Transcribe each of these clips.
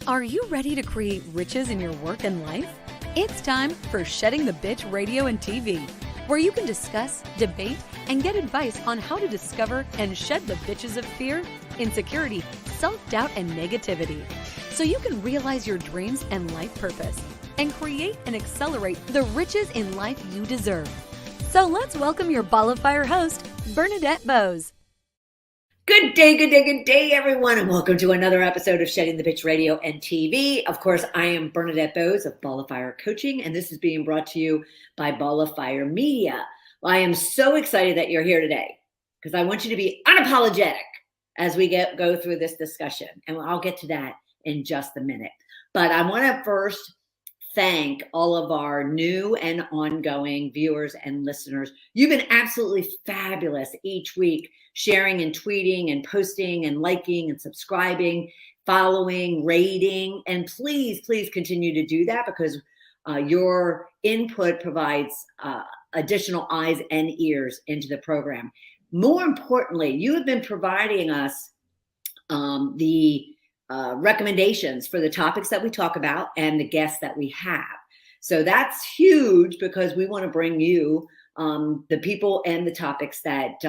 Are you ready to create riches in your work and life? It's time for Shedding the Bitch Radio and TV, where you can discuss, debate, and get advice on how to discover and shed the bitches of fear, insecurity, self-doubt, and negativity, so you can realize your dreams and life purpose and create and accelerate the riches in life you deserve. So let's welcome your Ball of Fire host, Bernadette Boas. Good day, everyone, and welcome to another episode of Shedding the Bitch Radio and TV. Of course, I am Bernadette Boas of Ball of Fire Coaching, and this is being brought to you by Ball of Fire Media. Well, I am so excited that you're here today because I want you to be unapologetic as we go through this discussion, and I'll get to that in just a minute. But I want to first thank all of our new and ongoing viewers and listeners. You've been absolutely fabulous each week, sharing and tweeting and posting and liking and subscribing, following, rating. And please continue to do that because your input provides additional eyes and ears into the program. More importantly, you have been providing us the recommendations for the topics that we talk about and the guests that we have. So that's huge because we want to bring you the people and the topics that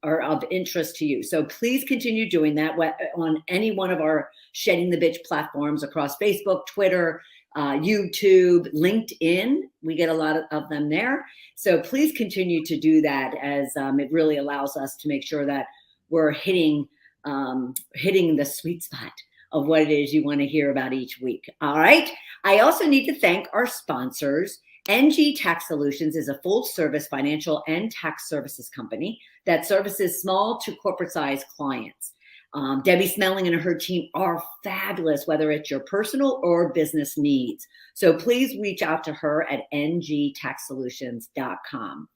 are of interest to you. So please continue doing that on any one of our Shedding the Bitch platforms across Facebook, Twitter, YouTube, LinkedIn. We get a lot of them there. So please continue to do that as it really allows us to make sure that we're hitting the sweet spot of what it is you want to hear about each week. All right. I also need to thank our sponsors. NG Tax Solutions is a full-service financial and tax services company that services small to corporate-sized clients. Debbie Smelling and her team are fabulous, whether it's your personal or business needs. So please reach out to her at ngtaxsolutions.com.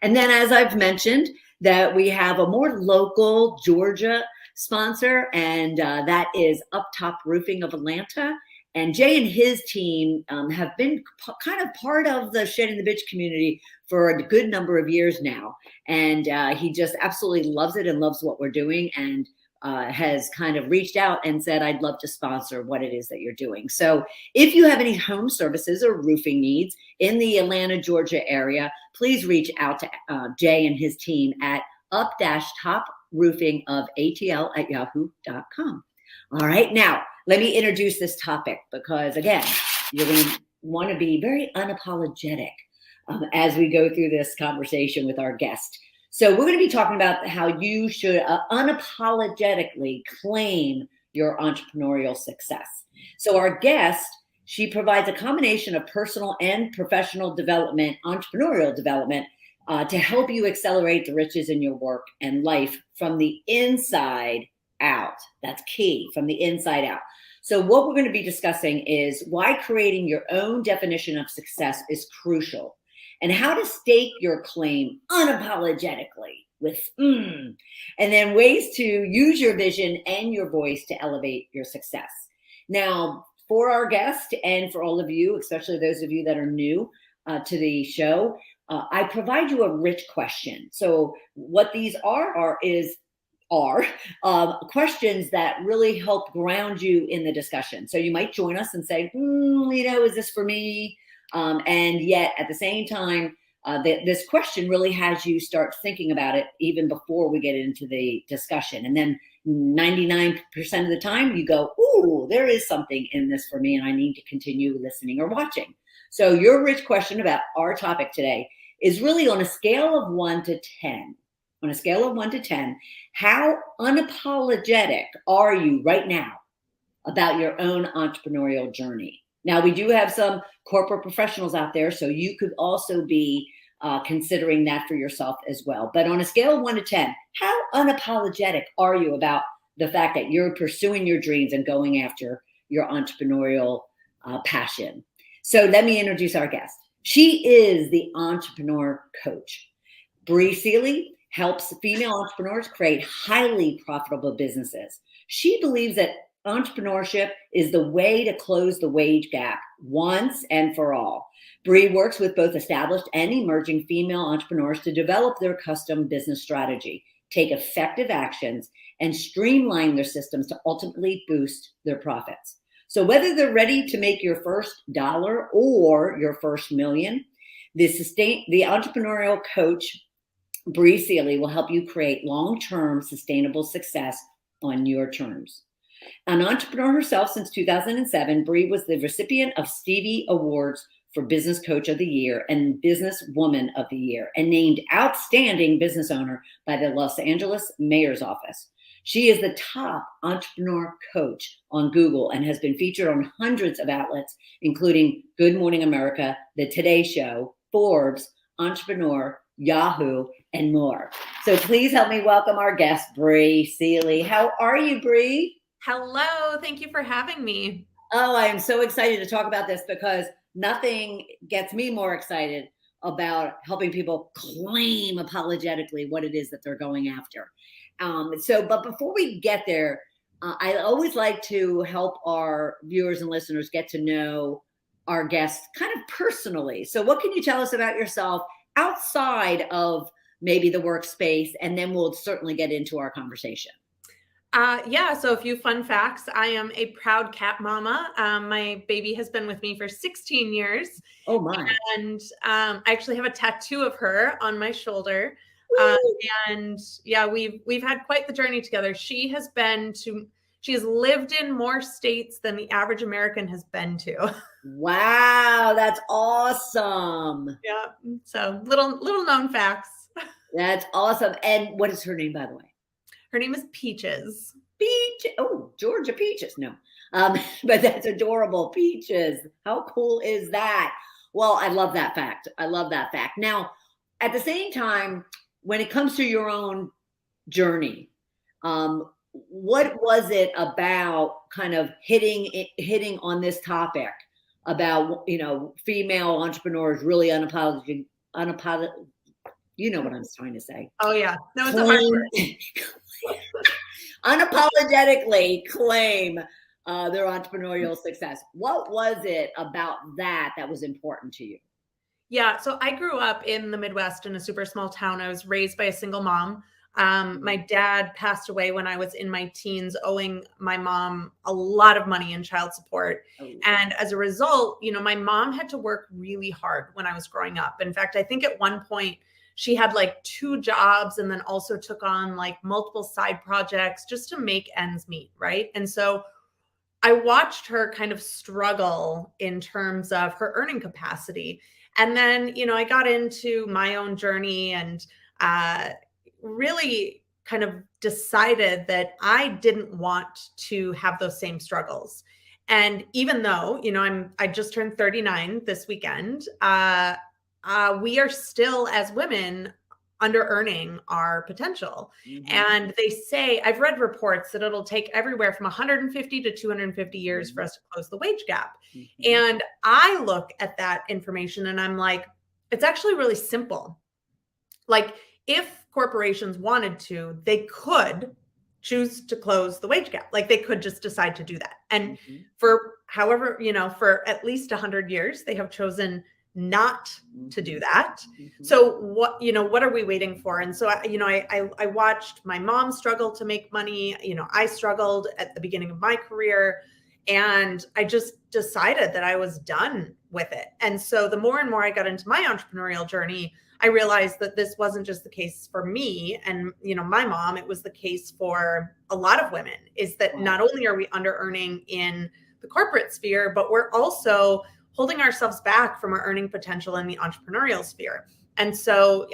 And then, as I've mentioned, that we have a more local Georgia sponsor, and that is Up Top Roofing of Atlanta. And Jay and his team have been kind of part of the Shedding the Bitch community for a good number of years now. And he just absolutely loves it and loves what we're doing, and has kind of reached out and said, I'd love to sponsor what it is that you're doing. So if you have any home services or roofing needs in the Atlanta, Georgia area, please reach out to Jay and his team at up-toproofingofATL@yahoo.com. All right, now let me introduce this topic because, again, you're going to want to be very unapologetic as we go through this conversation with our guest. So we're going to be talking about how you should unapologetically claim your entrepreneurial success. So our guest, she provides a combination of personal and professional development, entrepreneurial development, to help you accelerate the riches in your work and life from the inside out. That's key, from the inside out. So what we're going to be discussing is why creating your own definition of success is crucial, and how to stake your claim unapologetically with and then ways to use your vision and your voice to elevate your success. Now, for our guest and for all of you, especially those of you that are new to the show, I provide you a rich question. So what these are questions that really help ground you in the discussion. So you might join us and say, is this for me? And yet at the same time, this question really has you start thinking about it even before we get into the discussion. And then 99% of the time you go, ooh, there is something in this for me and I need to continue listening or watching. So your rich question about our topic today is really on a scale of 1 to 10. On a scale of 1 to 10, how unapologetic are you right now about your own entrepreneurial journey? Now, we do have some corporate professionals out there, so you could also be considering that for yourself as well. But on a scale of 1 to 10, how unapologetic are you about the fact that you're pursuing your dreams and going after your entrepreneurial passion? So let me introduce our guest. She is the entrepreneur coach. Bri Seeley helps female entrepreneurs create highly profitable businesses. She believes that entrepreneurship is the way to close the wage gap once and for all. Bri works with both established and emerging female entrepreneurs to develop their custom business strategy, take effective actions, and streamline their systems to ultimately boost their profits. So whether they're ready to make your first dollar or your first million, the entrepreneurial coach, Bri Seeley, will help you create long-term sustainable success on your terms. An entrepreneur herself since 2007, Bri was the recipient of Stevie Awards for Business Coach of the Year and Business Woman of the Year, and named Outstanding Business Owner by the Los Angeles Mayor's Office. She is the top entrepreneur coach on Google and has been featured on hundreds of outlets, including Good Morning America, The Today Show, Forbes, Entrepreneur, Yahoo, and more. So please help me welcome our guest, Bri Seeley. How are you, Bri? Hello, thank you for having me. Oh, I am so excited to talk about this because nothing gets me more excited about helping people claim apologetically what it is that they're going after. But before we get there, I always like to help our viewers and listeners get to know our guests kind of personally. So what can you tell us about yourself outside of maybe the workspace? And then we'll certainly get into our conversation. So a few fun facts. I am a proud cat mama. My baby has been with me for 16 years. Oh my. And I actually have a tattoo of her on my shoulder. We've had quite the journey together. She has lived in more states than the average American has been to. Wow, that's awesome. Yeah. So little known facts. That's awesome. And what is her name, by the way? Her name is Peaches. Peach. Oh, Georgia Peaches. No. But that's adorable. Peaches. How cool is that? Well, I love that fact. Now, at the same time, when it comes to your own journey, what was it about kind of hitting on this topic about, female entrepreneurs really unapologetic, you know what I'm trying to say. Oh yeah. No, it's a hard word. Unapologetically claim their entrepreneurial success. What was it about that was important to you? Yeah. So I grew up in the Midwest in a super small town. I was raised by a single mom. My dad passed away when I was in my teens, owing my mom a lot of money in child support. Oh. And as a result, my mom had to work really hard when I was growing up. In fact, I think at one point she had like 2 jobs and then also took on like multiple side projects just to make ends meet. Right. And so I watched her kind of struggle in terms of her earning capacity. And then, I got into my own journey and really kind of decided that I didn't want to have those same struggles. And even though, I just turned 39 this weekend, we are still, as women, under earning our potential. Mm-hmm. And they say, I've read reports that it'll take everywhere from 150 to 250 years for us to close the wage gap. Mm-hmm. And I look at that information and I'm like, it's actually really simple. Like if corporations wanted to, they could choose to close the wage gap. Like they could just decide to do that. And for however, for at least 100 years, they have chosen not to do that. So what are we waiting for? And so, I watched my mom struggle to make money. I struggled at the beginning of my career and I just decided that I was done with it. And so the more and more I got into my entrepreneurial journey, I realized that this wasn't just the case for me and, my mom, it was the case for a lot of women, is that not only are we under earning in the corporate sphere, but we're also holding ourselves back from our earning potential in the entrepreneurial sphere. And so,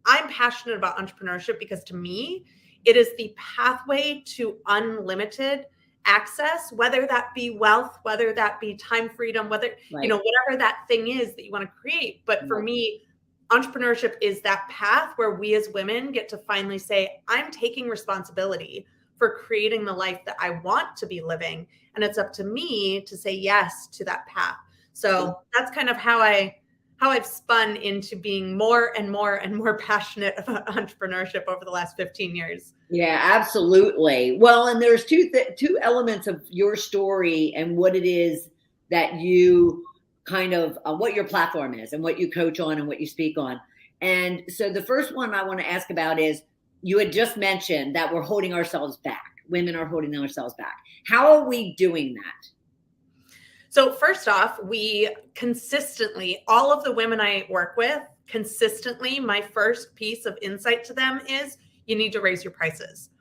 I'm passionate about entrepreneurship because to me, it is the pathway to unlimited access, whether that be wealth, whether that be time freedom, whether, whatever that thing is that you want to create. But for me, entrepreneurship is that path where we as women get to finally say, I'm taking responsibility for creating the life that I want to be living. And it's up to me to say yes to that path. So that's kind of how I've spun into being more and more and more passionate about entrepreneurship over the last 15 years. Yeah, absolutely. Well, and there's two elements of your story and what it is that you kind of, what your platform is and what you coach on and what you speak on. And so the first one I want to ask about is, you had just mentioned that we're holding ourselves back. Women are holding ourselves back. How are we doing that? So first off, we consistently, all of the women I work with, consistently, my first piece of insight to them is you need to raise your prices.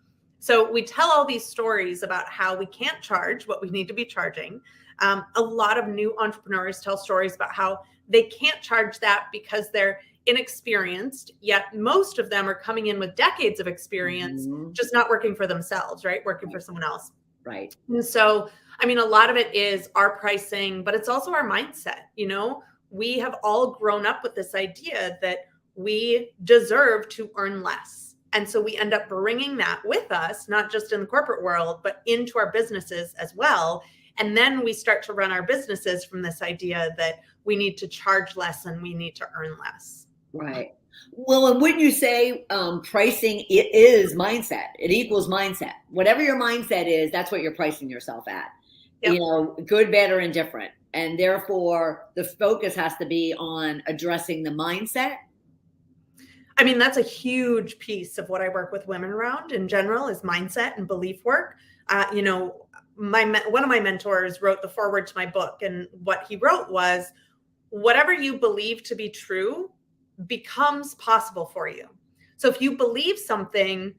So we tell all these stories about how we can't charge what we need to be charging. A lot of new entrepreneurs tell stories about how they can't charge that because they're inexperienced, yet most of them are coming in with decades of experience, just not working for themselves, right? Working for someone else. Right. And so, I mean, a lot of it is our pricing, but it's also our mindset. You know, we have all grown up with this idea that we deserve to earn less. And so we end up bringing that with us, not just in the corporate world, but into our businesses as well. And then we start to run our businesses from this idea that we need to charge less and we need to earn less. Right. Well, and wouldn't you say pricing, it is mindset. It equals mindset. Whatever your mindset is, that's what you're pricing yourself at. Yep. You know, good, bad, or indifferent. And therefore, the focus has to be on addressing the mindset. I mean, that's a huge piece of what I work with women around in general is mindset and belief work. You know, one of my mentors wrote the foreword to my book, and what he wrote was, whatever you believe to be true becomes possible for you. So if you believe something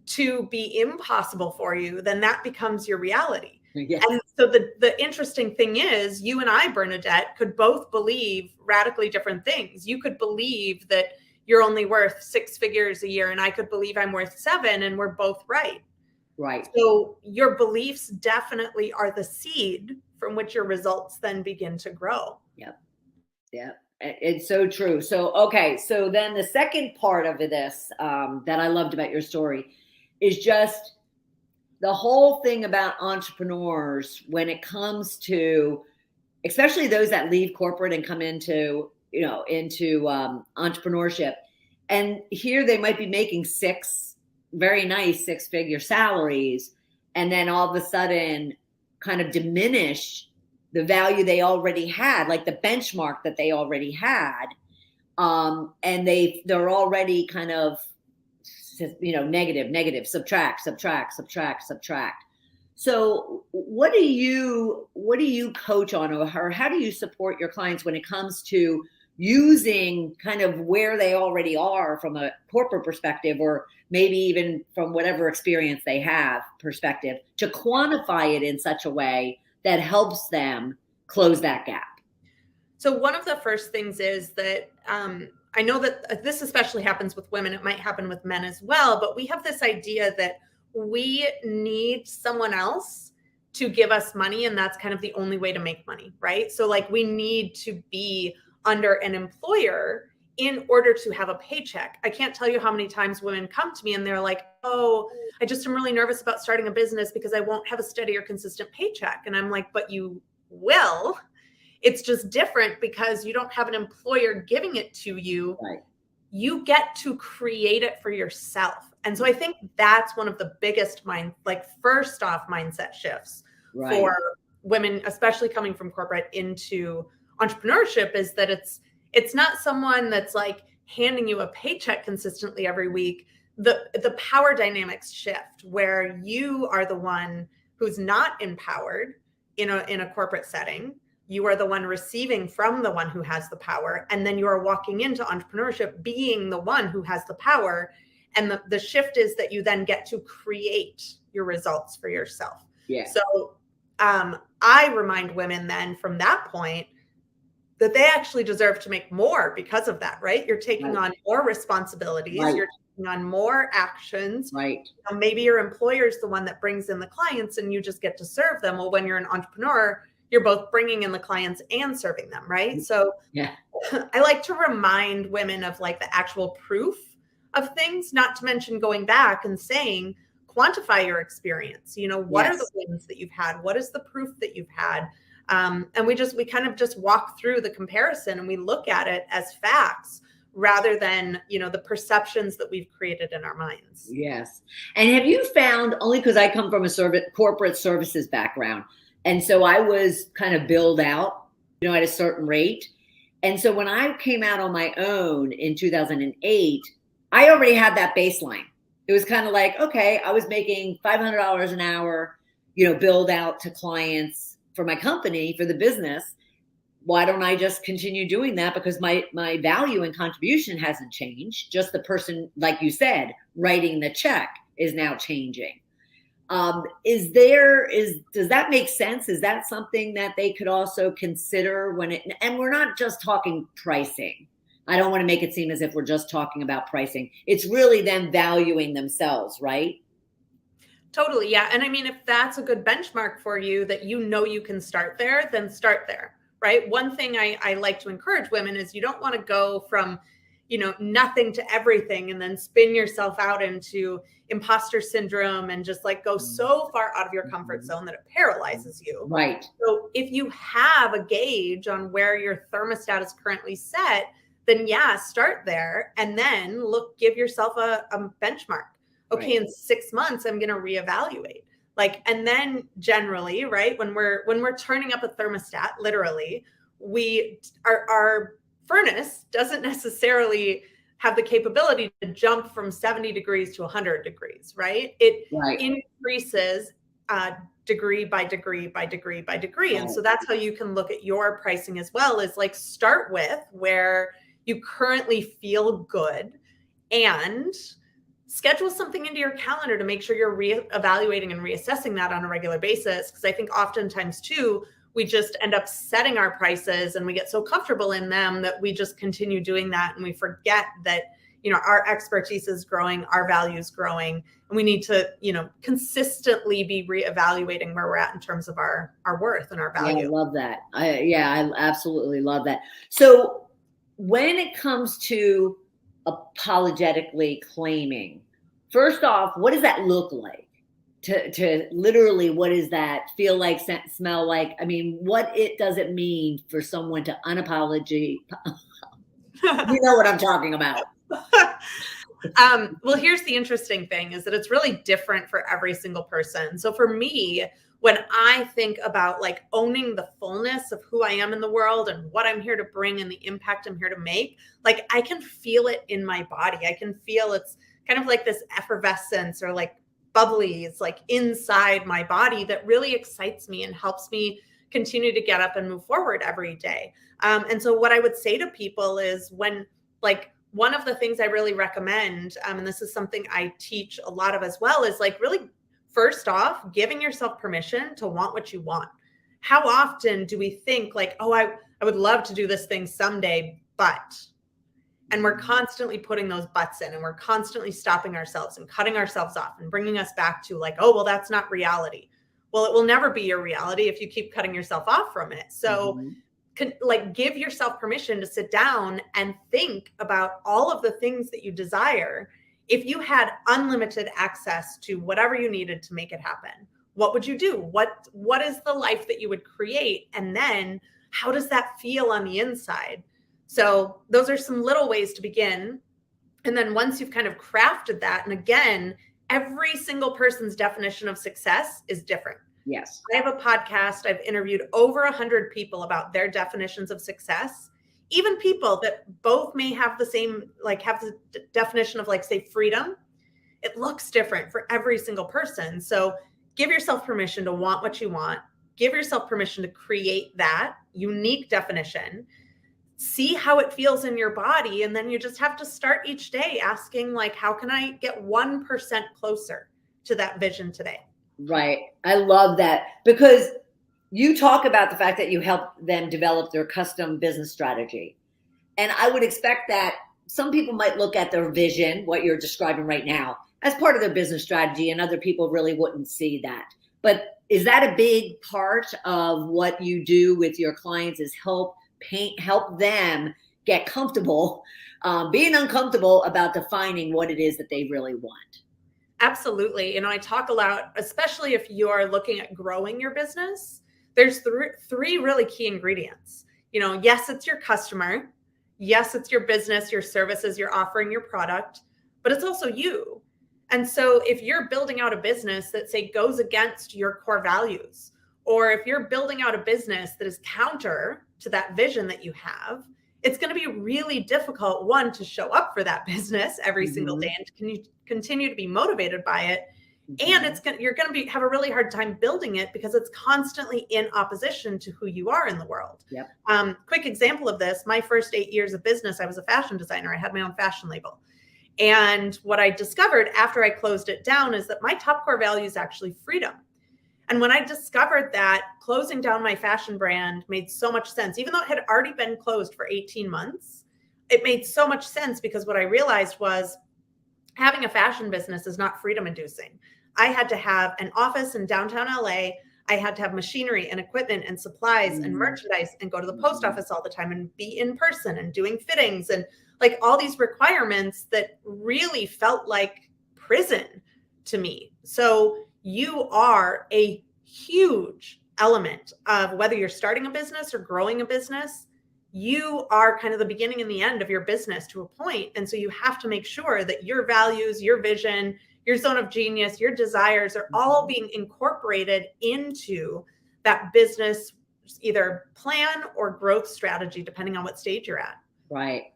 to be impossible for you, then that becomes your reality. Yes. And so the interesting thing is, you and I, Bernadette, could both believe radically different things. You could believe that you're only worth 6 figures a year, and I could believe I'm worth 7, and we're both right. Right. So your beliefs definitely are the seed from which your results then begin to grow. Yep. Yep. It's so true. So, okay. So then the second part of this that I loved about your story is just the whole thing about entrepreneurs when it comes to, especially those that leave corporate and come into, you know, into entrepreneurship. And here they might be making very nice 6-figure salaries, and then all of a sudden kind of diminish the value they already had, like the benchmark that they already had. And they're already kind of, you know, negative, subtract. So what do you coach on, or how do you support your clients when it comes to using kind of where they already are from a corporate perspective, or maybe even from whatever experience they have perspective, to quantify it in such a way that helps them close that gap? So one of the first things is that I know that this especially happens with women. It might happen with men as well, but we have this idea that we need someone else to give us money, and that's kind of the only way to make money, right? So like we need to be under an employer in order to have a paycheck. I can't tell you how many times women come to me and they're like, oh, I just am really nervous about starting a business because I won't have a steady or consistent paycheck. And I'm like, but you will. It's just different because you don't have an employer giving it to you. Right. You get to create it for yourself. And so I think that's one of the biggest first off mindset shifts for women, especially coming from corporate into entrepreneurship, is that it's not someone that's like handing you a paycheck consistently every week. The power dynamics shift where you are the one who's not empowered in a corporate setting. You are the one receiving from the one who has the power. And then you are walking into entrepreneurship being the one who has the power. And the shift is that you then get to create your results for yourself. Yeah. So I remind women then from that point that they actually deserve to make more because of that, right? You're taking on more responsibilities. Right. You're taking on more actions. Right. Maybe your employer is the one that brings in the clients and you just get to serve them. Well, when you're an entrepreneur, you're both bringing in the clients and serving them, right? So yeah. I like to remind women of like the actual proof of things, not to mention going back and saying, quantify your experience. You know, what are the wins that you've had? What is the proof that you've had? And we kind of just walk through the comparison and we look at it as facts rather than, you know, the perceptions that we've created in our minds. Yes. And have you found, only because I come from a corporate services background, and so I was kind of billed out, you know, at a certain rate. And so when I came out on my own in 2008, I already had that baseline. It was kind of like, okay, I was making $500 an hour, you know, billed out to clients for my company, for the business, why don't I just continue doing that? Because my value and contribution hasn't changed. Just the person, like you said, writing the check is now changing. Does that make sense? Is that something that they could also consider and we're not just talking pricing. I don't want to make it seem as if we're just talking about pricing. It's really them valuing themselves, right? Totally. Yeah. And I mean, if that's a good benchmark for you that you can start there, then start there, right? One thing I like to encourage women is you don't want to go from, nothing to everything and then spin yourself out into imposter syndrome and just like go so far out of your comfort zone that it paralyzes you. Right. So if you have a gauge on where your thermostat is currently set, then start there and then give yourself a benchmark. Okay, right. In 6 months, I'm going to reevaluate. And then generally, right, when we're turning up a thermostat, literally, our furnace doesn't necessarily have the capability to jump from 70 degrees to 100 degrees, right? It increases degree by degree by degree by degree. And so that's how you can look at your pricing as well, is start with where you currently feel good and schedule something into your calendar to make sure you're reevaluating and reassessing that on a regular basis. Because I think oftentimes too, we just end up setting our prices and we get so comfortable in them that we just continue doing that. And we forget that, our expertise is growing, our value is growing, and we need to, consistently be reevaluating where we're at in terms of our worth and our value. Yeah, I love that. I absolutely love that. So when it comes to apologetically claiming, first off, what does that look like? To literally, what does that feel like, smell like? I mean, what does it mean for someone to unapologetic? You know what I'm talking about. Well, here's the interesting thing is that it's really different for every single person. So for me, when I think about owning the fullness of who I am in the world and what I'm here to bring and the impact I'm here to make, I can feel it in my body. I can feel it's kind of like this effervescence or bubbly. It's inside my body that really excites me and helps me continue to get up and move forward every day. And so what I would say to people is when one of the things I really recommend, and this is something I teach a lot of as well, is really first off, giving yourself permission to want what you want. How often do we think I would love to do this thing someday, but, and we're constantly putting those buts in and we're constantly stopping ourselves and cutting ourselves off and bringing us back to that's not reality. Well, it will never be your reality if you keep cutting yourself off from it. So give yourself permission to sit down and think about all of the things that you desire. If you had unlimited access to whatever you needed to make it happen, what would you do? What is the life that you would create? And then how does that feel on the inside? So those are some little ways to begin. And then once you've kind of crafted that, and again, every single person's definition of success is different. Yes. I have a podcast. I've interviewed over 100 people about their definitions of success. Even people that both may have the same, have the definition of say freedom, it looks different for every single person. So give yourself permission to want what you want. Give yourself permission to create that unique definition. See how it feels in your body. And then you just have to start each day asking how can I get 1% closer to that vision today? Right. I love that, because you talk about the fact that you help them develop their custom business strategy. And I would expect that some people might look at their vision, what you're describing right now, as part of their business strategy, and other people really wouldn't see that. But is that a big part of what you do with your clients, is help them get comfortable, being uncomfortable about defining what it is that they really want? Absolutely. I talk a lot, especially if you're looking at growing your business, there's three really key ingredients. Yes, it's your customer. Yes, it's your business, your services, you're offering your product, but it's also you. And so if you're building out a business that goes against your core values, or if you're building out a business that is counter to that vision that you have, it's going to be really difficult, one, to show up for that business every single day and continue to be motivated by it. And you're going to have a really hard time building it because it's constantly in opposition to who you are in the world. Yep. Quick example of this, my first 8 years of business, I was a fashion designer. I had my own fashion label. And what I discovered after I closed it down is that my top core value is actually freedom. And when I discovered that, closing down my fashion brand made so much sense. Even though it had already been closed for 18 months, it made so much sense because what I realized was having a fashion business is not freedom inducing. I had to have an office in downtown LA. I had to have machinery and equipment and supplies and merchandise and go to the post office all the time and be in person and doing fittings and like all these requirements that really felt like prison to me. So you are a huge element of whether you're starting a business or growing a business. You are kind of the beginning and the end of your business to a point. And so you have to make sure that your values, your vision, your zone of genius, your desires are all being incorporated into that business, either plan or growth strategy, depending on what stage you're at. Right.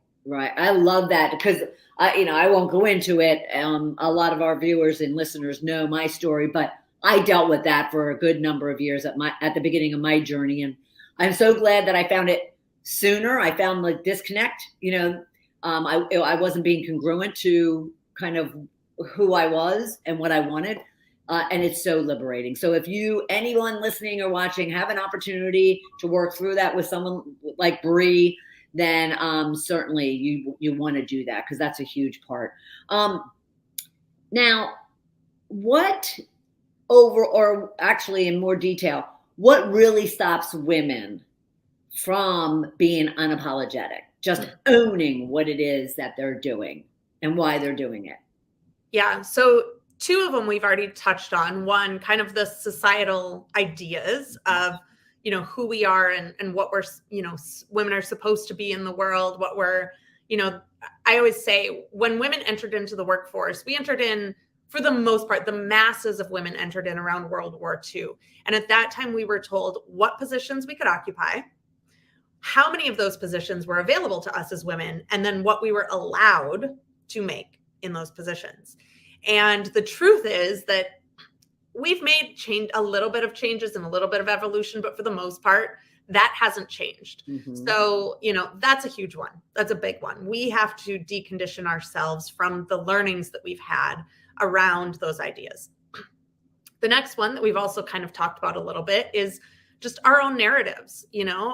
I love that because I won't go into it. A lot of our viewers and listeners know my story, but I dealt with that for a good number of years at the beginning of my journey. And I'm so glad that I found it sooner. I found the disconnect, I wasn't being congruent to kind of who I was and what I wanted. And it's so liberating. So if anyone listening or watching have an opportunity to work through that with someone like Bri, then certainly you want to do that because that's a huge part. Now, actually in more detail, what really stops women from being unapologetic, just owning what it is that they're doing and why they're doing it? Yeah. So 2 of them we've already touched on. One, kind of the societal ideas of, who we are and what we're, women are supposed to be in the world, what we're, I always say when women entered into the workforce, we entered in, for the most part, the masses of women entered in around World War II. And at that time, we were told what positions we could occupy, how many of those positions were available to us as women, and then what we were allowed to make in those positions. And the truth is that we've made a little bit of changes and a little bit of evolution, but for the most part, that hasn't changed. So, that's a huge one. That's a big one. We have to decondition ourselves from the learnings that we've had around those ideas. The next one that we've also kind of talked about a little bit is just our own narratives,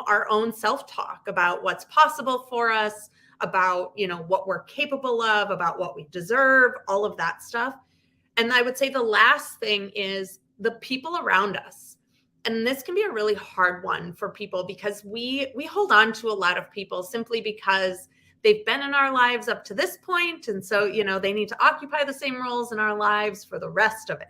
our own self-talk about what's possible for us, about, what we're capable of, about what we deserve, all of that stuff. And I would say the last thing is the people around us. And this can be a really hard one for people because we hold on to a lot of people simply because they've been in our lives up to this point. And so, they need to occupy the same roles in our lives for the rest of it.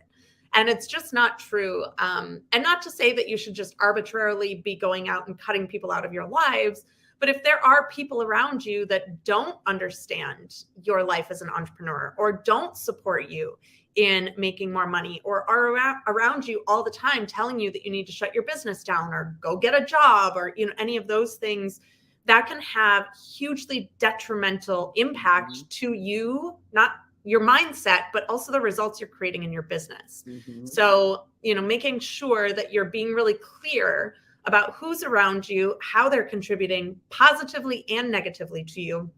And it's just not true. And not to say that you should just arbitrarily be going out and cutting people out of your lives. But if there are people around you that don't understand your life as an entrepreneur or don't support you in making more money or are around you all the time telling you that you need to shut your business down or go get a job or, any of those things, that can have hugely detrimental impact to you, not your mindset, but also the results you're creating in your business. So, making sure that you're being really clear about who's around you, how they're contributing positively and negatively to you.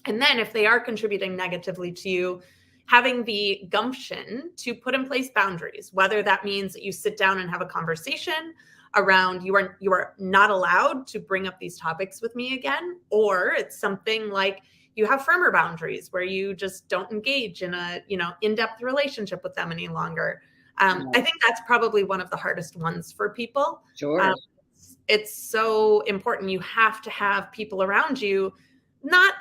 And then if they are contributing negatively to you, having the gumption to put in place boundaries, whether that means that you sit down and have a conversation around you are not allowed to bring up these topics with me again, or it's something like you have firmer boundaries where you just don't engage in a, in-depth relationship with them any longer. I think that's probably one of the hardest ones for people. Sure. It's so important. You have to have people around you, not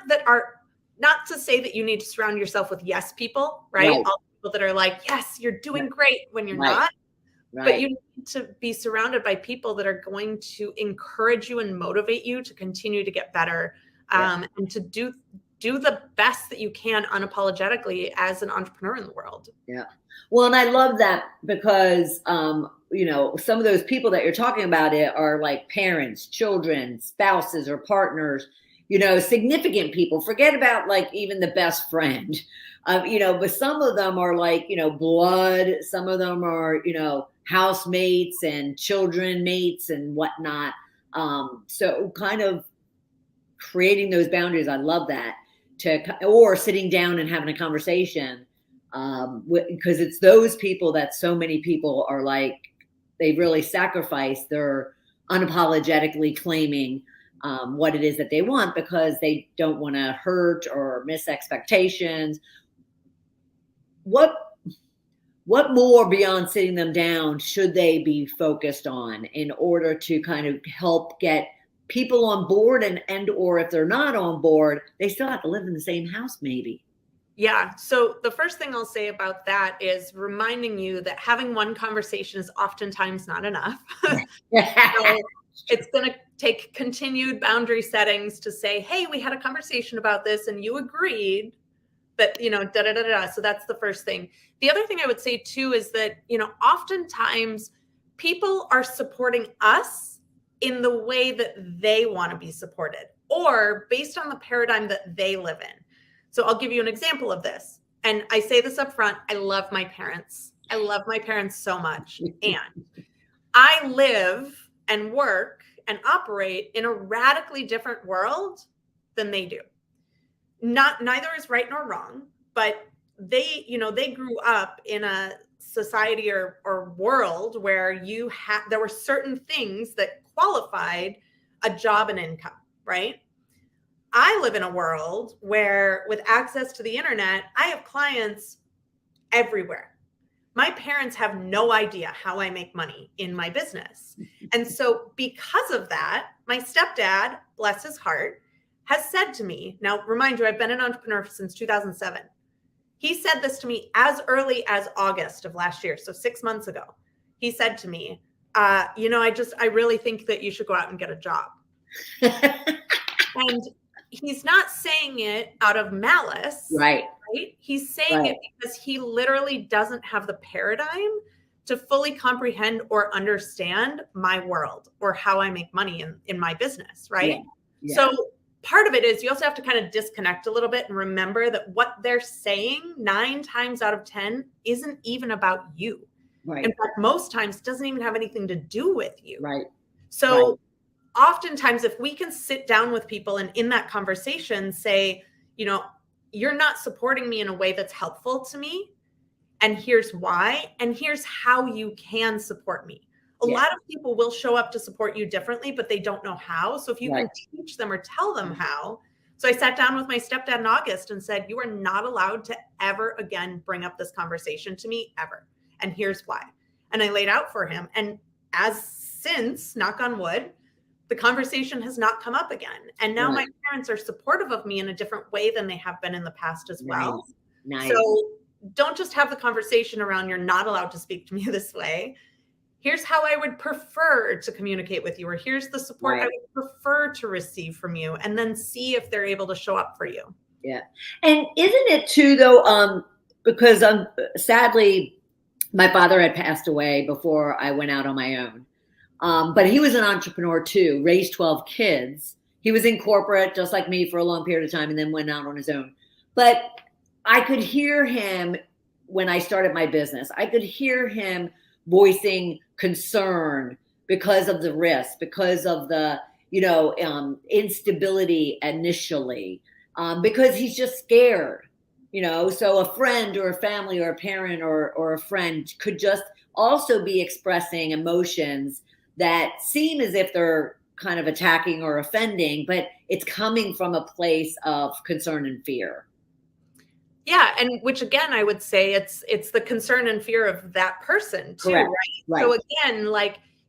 to say that you need to surround yourself with yes people, right? All people that are like, yes, you're doing great when you're not. But you need to be surrounded by people that are going to encourage you and motivate you to continue to get better and to do the best that you can unapologetically as an entrepreneur in the world. Yeah. Well, and I love that because, some of those people that you're talking about are like parents, children, spouses, or partners, significant people. Forget about like even the best friend, But some of them are like, blood. Some of them are, housemates and children mates and whatnot. So kind of creating those boundaries. I love that. Or sitting down and having a conversation, because it's those people that so many people are like, they really sacrifice their unapologetically claiming what it is that they want because they don't want to hurt or miss expectations. What more beyond sitting them down should they be focused on in order to kind of help get people on board or if they're not on board, they still have to live in the same house maybe? Yeah. So the first thing I'll say about that is reminding you that having one conversation is oftentimes not enough. So it's going to take continued boundary settings to say, hey, we had a conversation about this and you agreed that, So that's the first thing. The other thing I would say too is that, oftentimes people are supporting us in the way that they want to be supported or based on the paradigm that they live in. So I'll give you an example of this. And I say this up front. I love my parents. I love my parents so much. And I live and work and operate in a radically different world than they do. Neither is right nor wrong, but they grew up in a society or world where there were certain things that qualified a job and income, right? I live in a world where with access to the internet, I have clients everywhere. My parents have no idea how I make money in my business. And so because of that, my stepdad, bless his heart, has said to me, now remind you, I've been an entrepreneur since 2007. He said this to me as early as August of last year. So 6 months ago, he said to me, I really think that you should go out and get a job. And he's not saying it out of malice, right? He's saying it because he literally doesn't have the paradigm to fully comprehend or understand my world or how I make money in my business, right? Yeah. So part of it is you also have to kind of disconnect a little bit and remember that what they're saying 9 times out of 10 isn't even about you. Right. In fact, most times doesn't even have anything to do with you. Right. So oftentimes if we can sit down with people and in that conversation say, you're not supporting me in a way that's helpful to me. And here's why. And here's how you can support me. A lot of people will show up to support you differently, but they don't know how. So if you can teach them or tell them how. So I sat down with my stepdad in August and said, you are not allowed to ever again bring up this conversation to me ever. And here's why. And I laid out for him. And since, knock on wood, the conversation has not come up again. And now my parents are supportive of me in a different way than they have been in the past as well. Nice. So don't just have the conversation around you're not allowed to speak to me this way. Here's how I would prefer to communicate with you, or here's the support I would prefer to receive from you, and then see if they're able to show up for you. Yeah. And isn't it too, though, because sadly, my father had passed away before I went out on my own. But he was an entrepreneur too, raised 12 kids. He was in corporate just like me for a long period of time and then went out on his own. But I could hear him when I started my business. I could hear him voicing concern because of the risk, because of the, instability initially, because he's just scared, so a friend or a family or a parent or a friend could just also be expressing emotions that seem as if they're kind of attacking or offending, but it's coming from a place of concern and fear. Yeah. And which again, I would say it's the concern and fear of that person too, right? So again,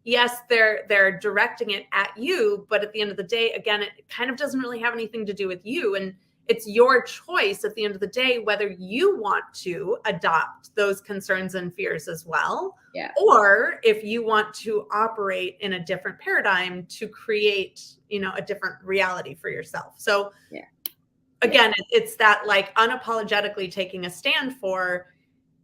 yes, they're directing it at you, but at the end of the day, again, it kind of doesn't really have anything to do with you. And it's your choice at the end of the day, whether you want to adopt those concerns and fears as well, or if you want to operate in a different paradigm to create, a different reality for yourself. So again, it's that unapologetically taking a stand for,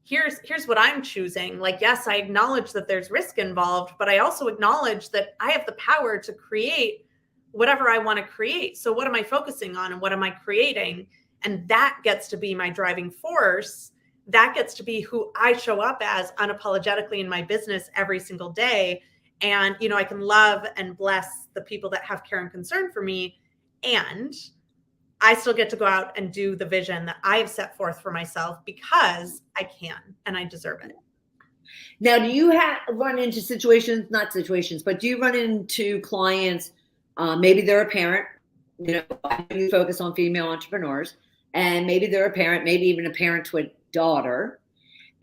here's what I'm choosing. Yes, I acknowledge that there's risk involved, but I also acknowledge that I have the power to create whatever I want to create. So what am I focusing on and what am I creating? And that gets to be my driving force. That gets to be who I show up as unapologetically in my business every single day. And, I can love and bless the people that have care and concern for me. And I still get to go out and do the vision that I have set forth for myself because I can and I deserve it. Now, do you run into not situations, but do you run into clients, maybe they're a parent, you focus on female entrepreneurs, and maybe they're a parent, maybe even a parent to a daughter.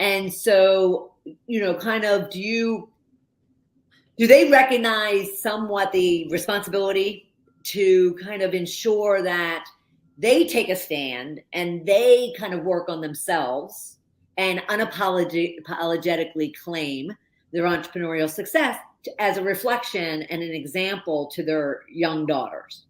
And so, kind of, do they recognize somewhat the responsibility to kind of ensure that they take a stand and they kind of work on themselves and unapologetically claim their entrepreneurial success as a reflection and an example to their young daughters?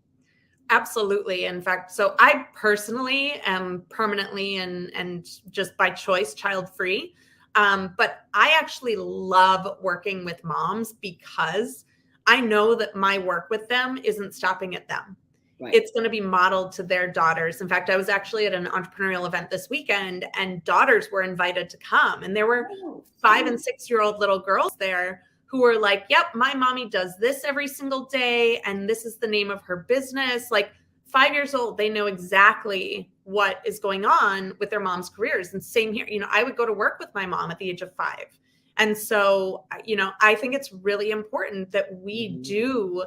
Absolutely. In fact, so I personally am permanently and just by choice child-free. But I actually love working with moms because I know that my work with them isn't stopping at them. Right. It's going to be modeled to their daughters. In fact, I was actually at an entrepreneurial event this weekend and daughters were invited to come. And there were 5 and 6-year-old little girls there who were like, yep, my mommy does this every single day. And this is the name of her business. Like 5 years old, they know exactly what is going on with their mom's careers. And same here, I would go to work with my mom at the age of 5. And so, I think it's really important that we do,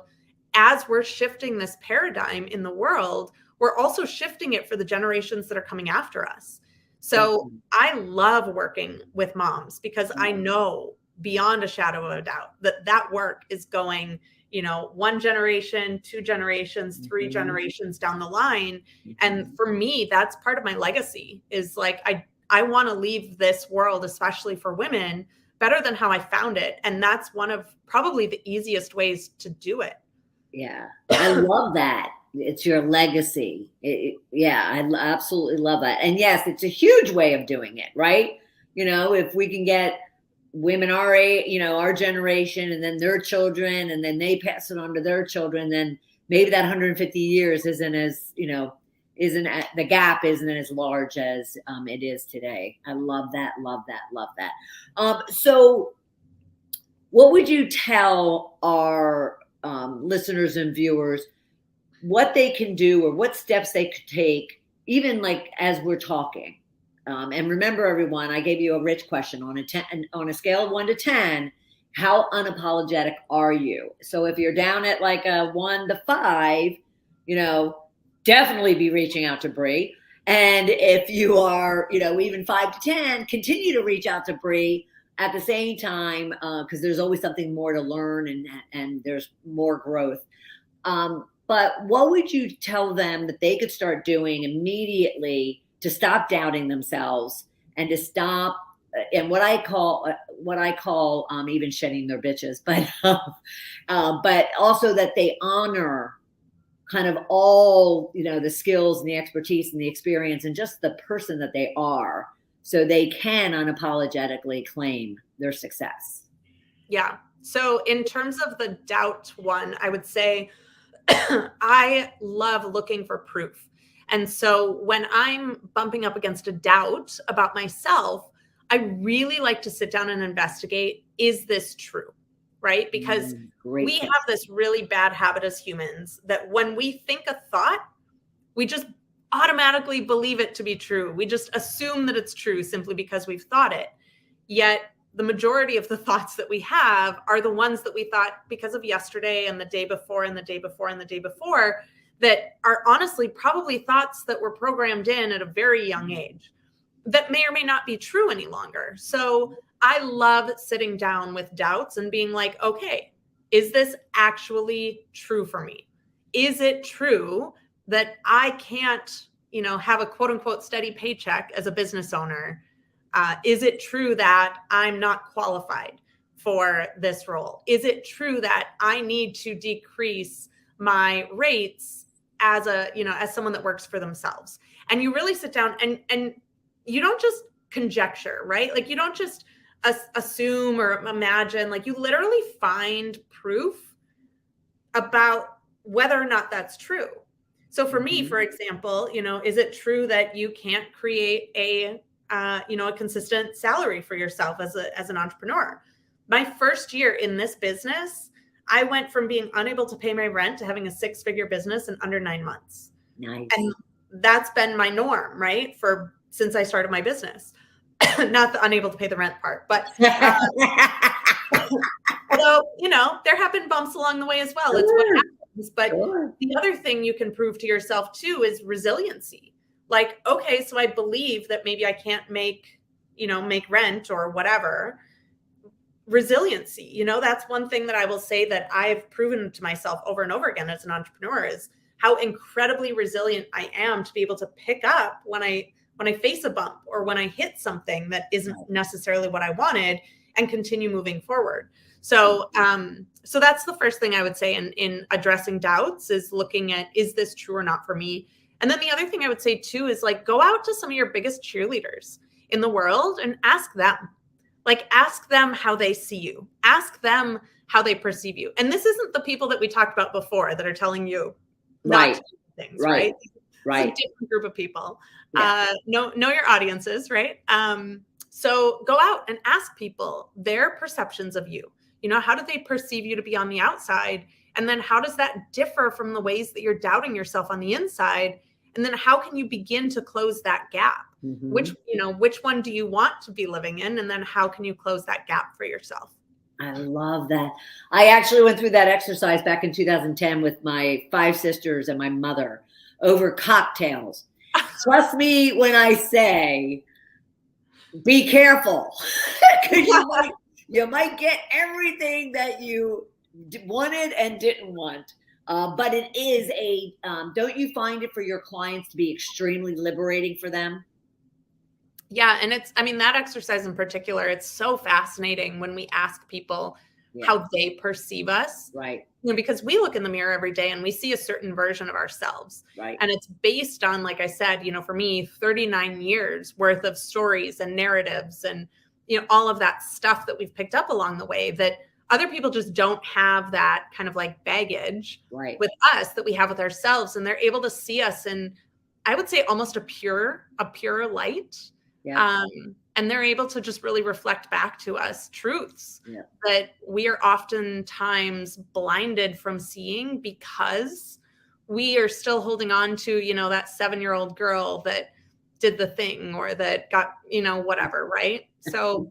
as we're shifting this paradigm in the world, we're also shifting it for the generations that are coming after us. So I love working with moms because I know beyond a shadow of a doubt that work is going, 1 generation, 2 generations, 3 generations down the line. And for me, that's part of my legacy is like, I want to leave this world, especially for women, better than how I found it. And that's one of probably the easiest ways to do it. Yeah. I love that. It's your legacy. I absolutely love that. And yes, it's a huge way of doing it, right? If we can get women our age, our generation, and then their children, and then they pass it on to their children, then maybe that 150 years isn't as, the gap isn't as large as it is today. I love that. So what would you tell our listeners and viewers what they can do or what steps they could take, even like as we're talking? And remember, everyone, I gave you a rich question on a scale of 1 to 10. How unapologetic are you? So if you're down at like a 1 to 5, definitely be reaching out to Bri. And if you are, even 5 to 10, continue to reach out to Bri at the same time, because there's always something more to learn and there's more growth. But what would you tell them that they could start doing immediately to stop doubting themselves and to stop, and what I call even shedding their bitches, but also that they honor kind of all, the skills and the expertise and the experience and just the person that they are, so they can unapologetically claim their success? Yeah. So in terms of the doubt one, I would say I love looking for proof. And so when I'm bumping up against a doubt about myself, I really like to sit down and investigate, is this true? Right? Because we have this really bad habit as humans that when we think a thought, we just automatically believe it to be true. We just assume that it's true simply because we've thought it. Yet the majority of the thoughts that we have are the ones that we thought because of yesterday and the day before and the day before and the day before, that are honestly probably thoughts that were programmed in at a very young age that may or may not be true any longer. So I love sitting down with doubts and being like, okay, is this actually true for me? Is it true that I can't, have a quote unquote steady paycheck as a business owner? Is it true that I'm not qualified for this role? Is it true that I need to decrease my rates as as someone that works for themselves? And you really sit down and you don't just conjecture, right? Like you don't just assume or imagine, like you literally find proof about whether or not that's true. So for me, for example, is it true that you can't create a consistent salary for yourself as an entrepreneur? My first year in this business, I went from being unable to pay my rent to having a 6-figure business in under 9 months. Nice. And that's been my norm, right? Since I started my business, not the unable to pay the rent part, but although, there have been bumps along the way as well. It's what happens. But the other thing you can prove to yourself too is resiliency. Like, okay, so I believe that maybe I can't make rent or whatever. Resiliency, that's one thing that I will say that I've proven to myself over and over again as an entrepreneur is how incredibly resilient I am to be able to pick up when I face a bump or when I hit something that isn't necessarily what I wanted and continue moving forward. So that's the first thing I would say in addressing doubts is looking at, is this true or not for me? And then the other thing I would say too is like, go out to some of your biggest cheerleaders in the world and ask them. Like, ask them how they see you. Ask them how they perceive you. And this isn't the people that we talked about before that are telling you not to do things, right? Right. It's a different group of people. Yeah. Know your audiences, right? So go out and ask people their perceptions of you. How do they perceive you to be on the outside? And then how does that differ from the ways that you're doubting yourself on the inside? And then how can you begin to close that gap? Which one do you want to be living in? And then how can you close that gap for yourself? I love that. I actually went through that exercise back in 2010 with my 5 sisters and my mother over cocktails. Trust me when I say, be careful. You might get everything that you wanted and didn't want. But it is don't you find it for your clients to be extremely liberating for them? Yeah. And that exercise in particular, it's so fascinating when we ask people how they perceive us. Right. Because we look in the mirror every day and we see a certain version of ourselves. Right. And it's based on, like I said, for me, 39 years worth of stories and narratives and, all of that stuff that we've picked up along the way that other people just don't have that kind of like baggage with us that we have with ourselves. And they're able to see us in, I would say, almost a pure light. Yeah. And they're able to just really reflect back to us truths that we are oftentimes blinded from seeing because we are still holding on to, that 7-year-old girl that did the thing or that got, whatever. Right. So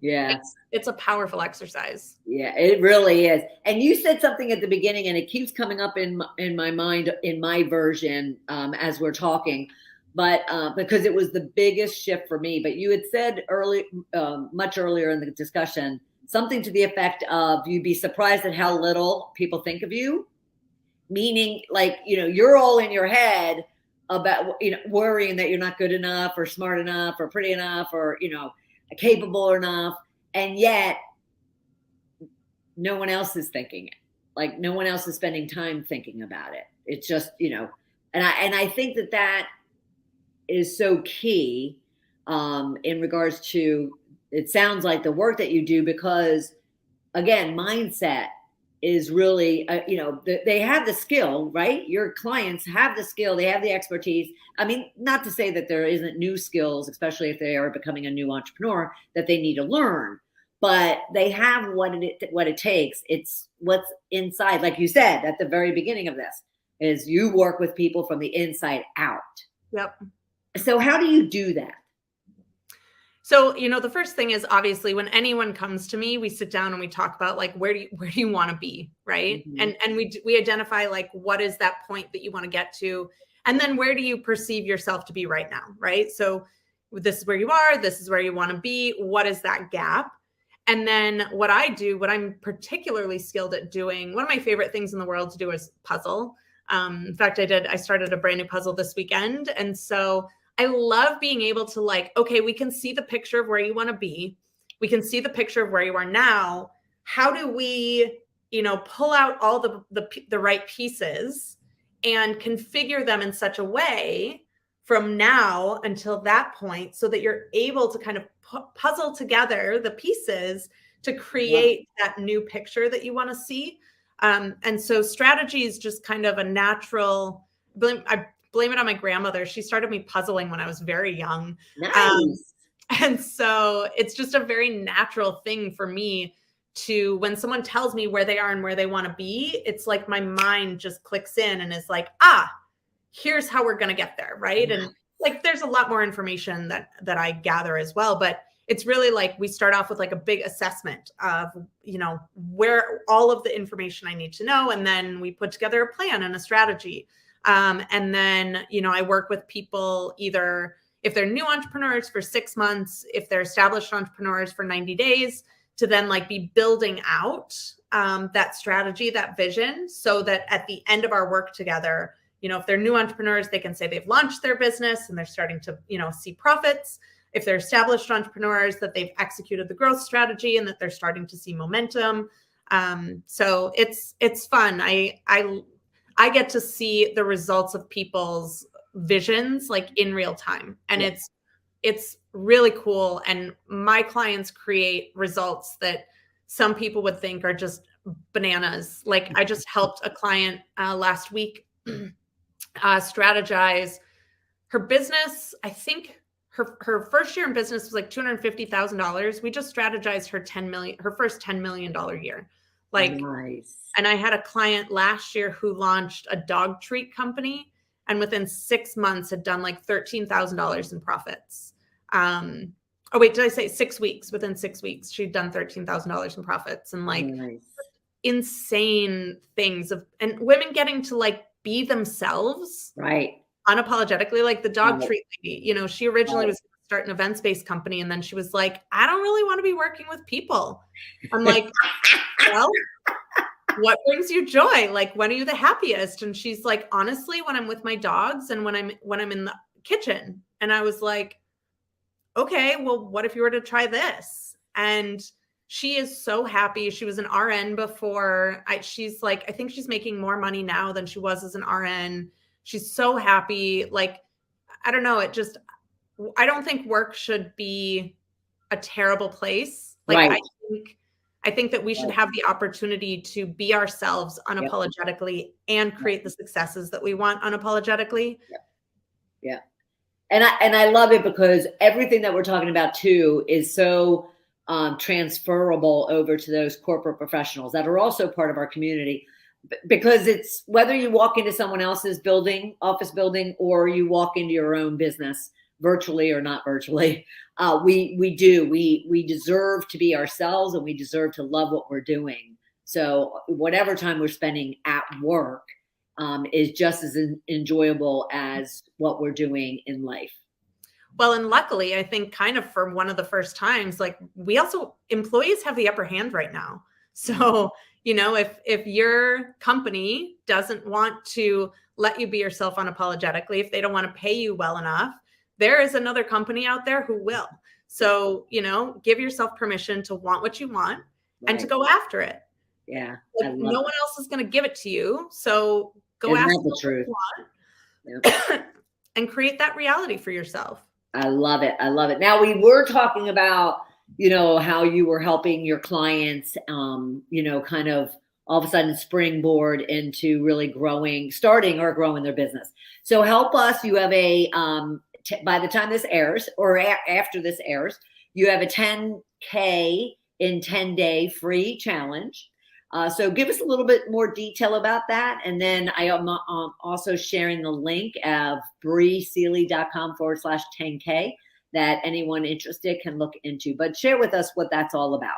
yeah, it's a powerful exercise. Yeah, it really is. And you said something at the beginning and it keeps coming up in my mind, in my version, as we're talking, but because it was the biggest shift for me. But you had said much earlier in the discussion, something to the effect of you'd be surprised at how little people think of you, meaning like, you're all in your head about, worrying that you're not good enough or smart enough or pretty enough or, capable enough. And yet no one else is thinking it. Like no one else is spending time thinking about it. It's just, and I think that is so key in regards to, it sounds like the work that you do, because again, mindset is really, they have the skill, right? Your clients have the skill, they have the expertise. I mean, not to say that there isn't new skills, especially if they are becoming a new entrepreneur, that they need to learn, but they have what it takes. It's what's inside. Like you said at the very beginning of this, is you work with people from the inside out. Yep. So how do you do that? So, the first thing is obviously when anyone comes to me, we sit down and we talk about like, where do you want to be? Right. Mm-hmm. And we identify like, what is that point that you want to get to? And then where do you perceive yourself to be right now? Right. So this is where you are, this is where you want to be. What is that gap? And then what I'm particularly skilled at doing, one of my favorite things in the world to do is puzzle. In fact, I started a brand new puzzle this weekend. And so I love being able to like, okay, we can see the picture of where you want to be. We can see the picture of where you are now. How do we, pull out all the right pieces and configure them in such a way from now until that point so that you're able to kind of puzzle together the pieces to create that new picture that you want to see. And so strategy is just kind of a natural blame it on my grandmother. She started me puzzling when I was very young. Nice. And so it's just a very natural thing for me to, when someone tells me where they are and where they want to be, it's like my mind just clicks in and is like, here's how we're going to get there. Right. And like, there's a lot more information that I gather as well, but it's really like, we start off with like a big assessment of, where all of the information I need to know. And then we put together a plan and a strategy. And then, I work with people either if they're new entrepreneurs for 6 months, if they're established entrepreneurs for 90 days, to then like be building out that strategy, that vision, so that at the end of our work together, if they're new entrepreneurs, they can say they've launched their business and they're starting to, see profits. If they're established entrepreneurs, that they've executed the growth strategy and that they're starting to see momentum. So it's fun. I get to see the results of people's visions like in real time. And it's really cool. And my clients create results that some people would think are just bananas. Like I just helped a client last week strategize her business. I think her first year in business was like $250,000. We just strategized her first $10 million year. Like, nice. And I had a client last year who launched a dog treat company, and within 6 months had done like $13,000 in profits. Oh wait, did I say 6 weeks? Within 6 weeks, she'd done $13,000 in profits, and like insane things and women getting to like be themselves, right? Unapologetically, like the dog treat lady. She originally was going to start an events-based company, and then she was like, I don't really want to be working with people. I'm like, well, what brings you joy? Like, when are you the happiest? And she's like, honestly, when I'm with my dogs and when I'm in the kitchen. And I was like, okay, well, what if you were to try this? And she is so happy. She was an RN before. She's like, I think she's making more money now than she was as an RN. She's so happy. Like, I don't know. I don't think work should be a terrible place. Like, right. I think that we should have the opportunity to be ourselves unapologetically and create the successes that we want unapologetically. Yeah. And I love it because everything that we're talking about too is so transferable over to those corporate professionals that are also part of our community, because it's whether you walk into someone else's office building, or you walk into your own business, virtually or not virtually, we deserve to be ourselves, and we deserve to love what we're doing. So whatever time we're spending at work is just as enjoyable as what we're doing in life. Well, and luckily, I think kind of for one of the first times, like employees have the upper hand right now. So, if your company doesn't want to let you be yourself unapologetically, if they don't want to pay you well enough, there is another company out there who will. So, give yourself permission to want what you want and to go after it. Yeah. Like, no one else is going to give it to you. So go after what you want and create that reality for yourself. I love it. I love it. Now, we were talking about, how you were helping your clients, kind of all of a sudden springboard into really starting or growing their business. So help us. You have by the time this airs, or after this airs, you have a 10K in 10-day free challenge. So give us a little bit more detail about that. And then I am also sharing the link of briseeley.com/10K that anyone interested can look into. But share with us what that's all about.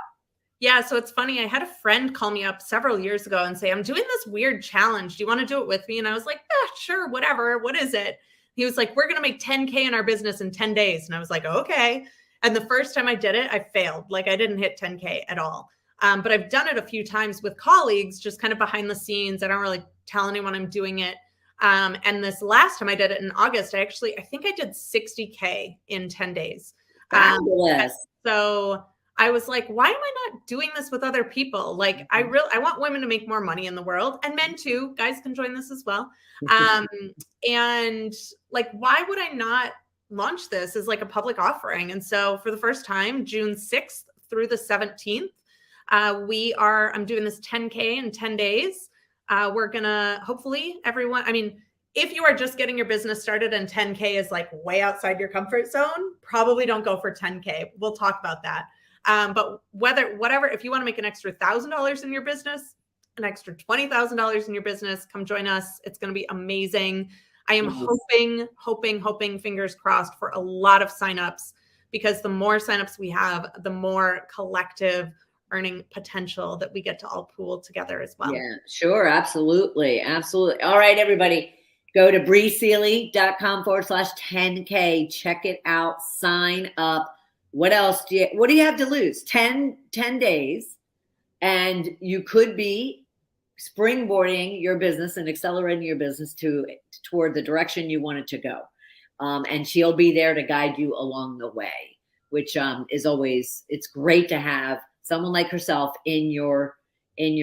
Yeah, so it's funny. I had a friend call me up several years ago and say, I'm doing this weird challenge. Do you want to do it with me? And I was like, sure, whatever. What is it? He was like, we're going to make 10K in our business in 10 days. And I was like, okay. And the first time I did it, I failed. Like, I didn't hit 10K at all. But I've done it a few times with colleagues, just kind of behind the scenes. I don't really tell anyone I'm doing it. And this last time I did it in August, I think I did 60K in 10 days. So I was like, why am I not doing this with other people? Like, I want women to make more money in the world, and men too. Guys can join this as well. And like, why would I not launch this as like a public offering? And so for the first time, June 6th through the 17th, I'm doing this 10K in 10 days. We're going to hopefully If you are just getting your business started and 10K is like way outside your comfort zone, probably don't go for 10K. We'll talk about that. But whatever, if you want to make an extra $1,000 in your business, an extra $20,000 in your business, come join us. It's going to be amazing. I am hoping, fingers crossed, for a lot of signups, because the more signups we have, the more collective earning potential that we get to all pool together as well. Yeah, sure. Absolutely. Absolutely. All right, everybody. Go to briseeley.com/10K. Check it out. Sign up. What else do you have to lose? 10 days. And you could be springboarding your business and accelerating your business toward the direction you want it to go. And she'll be there to guide you along the way, which is always, it's great to have someone like herself in your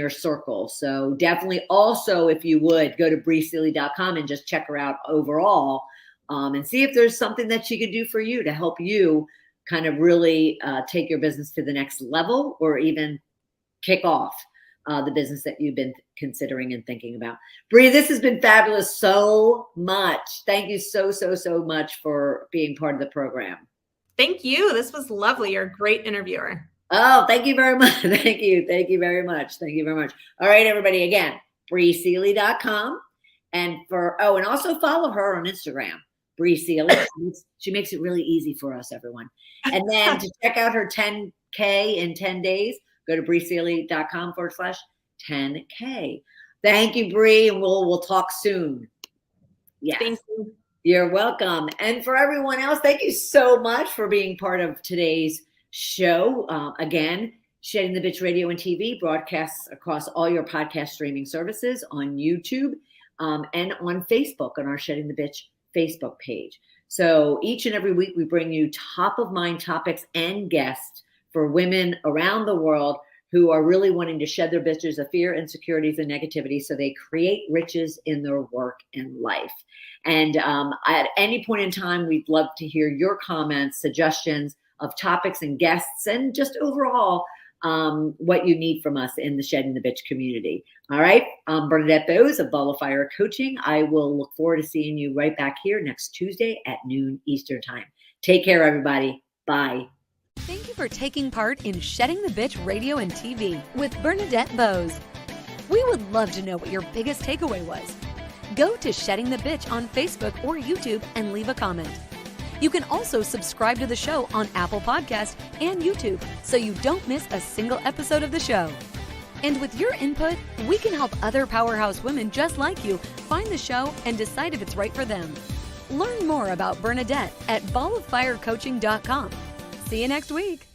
circle. So definitely also, if you would, go to briseeley.com and just check her out overall, and see if there's something that she could do for you to help you kind of really take your business to the next level, or even kick off the business that you've been considering and thinking about. Bri, this has been fabulous so much. Thank you so much for being part of the program. Thank you. This was lovely. You're a great interviewer. Oh, thank you very much. Thank you. Thank you very much. Thank you very much. All right, everybody. Again, briseeley.com. And also follow her on Instagram, Bri Seeley. She makes it really easy for us, everyone. And then to check out her 10K in 10 days, go to briseeley.com/10K. Thank you, Bri, and we'll talk soon. Yes. Thank you. You're welcome. And for everyone else, thank you so much for being part of today's show. Again, Shedding the Bitch Radio and TV broadcasts across all your podcast streaming services, on YouTube, and on Facebook, on our Shedding the Bitch Facebook page. So each and every week we bring you top of mind topics and guests for women around the world who are really wanting to shed their bitches of fear, insecurities, and negativity so they create riches in their work and life. And at any point in time, we'd love to hear your comments, suggestions of topics and guests, and just overall what you need from us in the Shedding the Bitch community. All right. I'm Bernadette Boas of Ball of Fire Coaching. I will look forward to seeing you right back here next Tuesday at noon Eastern Time. Take care, everybody. Bye. Thank you for taking part in Shedding the Bitch Radio and TV with Bernadette Boas. We would love to know what your biggest takeaway was. Go to Shedding the Bitch on Facebook or YouTube and leave a comment. You can also subscribe to the show on Apple Podcasts and YouTube so you don't miss a single episode of the show. And with your input, we can help other powerhouse women just like you find the show and decide if it's right for them. Learn more about Bernadette at balloffirecoaching.com. See you next week.